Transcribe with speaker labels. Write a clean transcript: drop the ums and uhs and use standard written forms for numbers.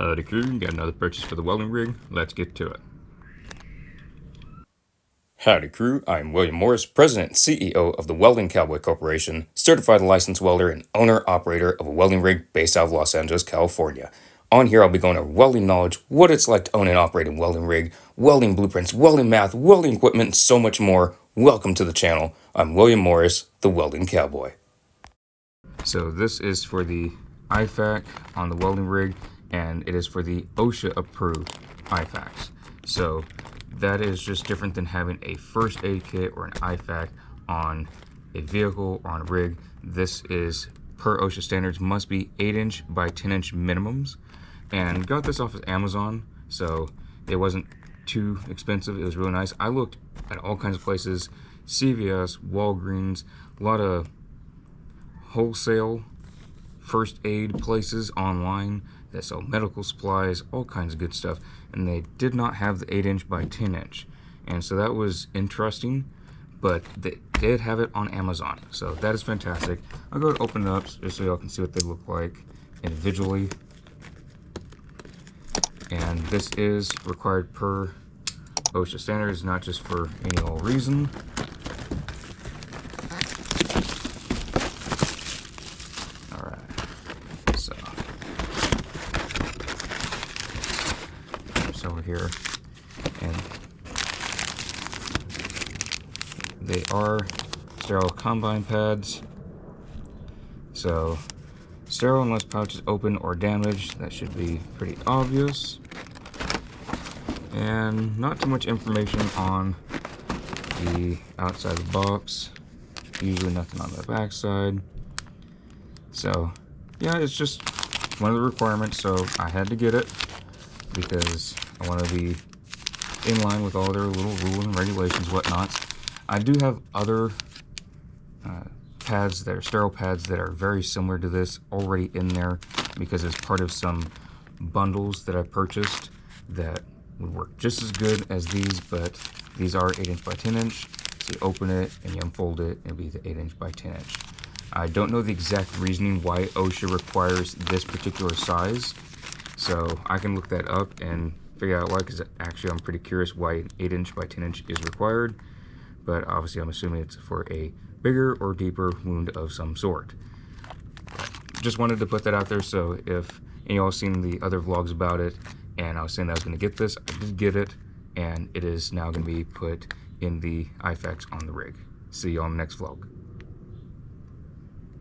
Speaker 1: Howdy crew, got another purchase for the welding rig. Let's get to it.
Speaker 2: Howdy crew, I'm William Morris, President and CEO of the Welding Cowboy Corporation, certified licensed welder and owner-operator of a welding rig based out of Los Angeles, California. On here I'll be going over welding knowledge, what it's like to own and operate a welding rig, welding blueprints, welding math, welding equipment, and so much more. Welcome to the channel. I'm William Morris, the Welding Cowboy.
Speaker 1: So this is for the IFAK on the welding rig, and it is for the OSHA approved IFAKs. So that is just different than having a first aid kit or an IFAK on a vehicle or on a rig. This is per OSHA standards, must be 8-inch by 10-inch minimums, and got this off of Amazon, so it wasn't too expensive. It was really nice. I looked at all kinds of places, CVS, Walgreens, a lot of wholesale first aid places online that sell medical supplies, all kinds of good stuff, and they did not have the 8-inch by 10-inch, and so that was interesting, but they did have it on Amazon, so that is fantastic. I'll go ahead and open it up just so y'all can see what they look like individually. And this is required per OSHA standards, not just for any old reason. Over here, and they are sterile combine pads, so sterile unless pouch is open or damaged. That should be pretty obvious, and not too much information on the outside of the box, usually nothing on the back side. So yeah, it's just one of the requirements, so I had to get it because I want to be in line with all their little rules and regulations, whatnot. I do have other pads that are sterile pads that are very similar to this already in there, because it's part of some bundles that I purchased that would work just as good as these, but these are 8-inch by 10-inch. So you open it and you unfold it, and it'll be the 8-inch by 10-inch. I don't know the exact reasoning why OSHA requires this particular size, so I can look that up and figure out why, because actually I'm pretty curious why an 8-inch by 10-inch is required, but obviously I'm assuming it's for a bigger or deeper wound of some sort. Just wanted to put that out there, so if any of y'all seen the other vlogs about it and I was saying that I was going to get this, I did get it, and it is now going to be put in the IFAKs on the rig. See you on the next vlog.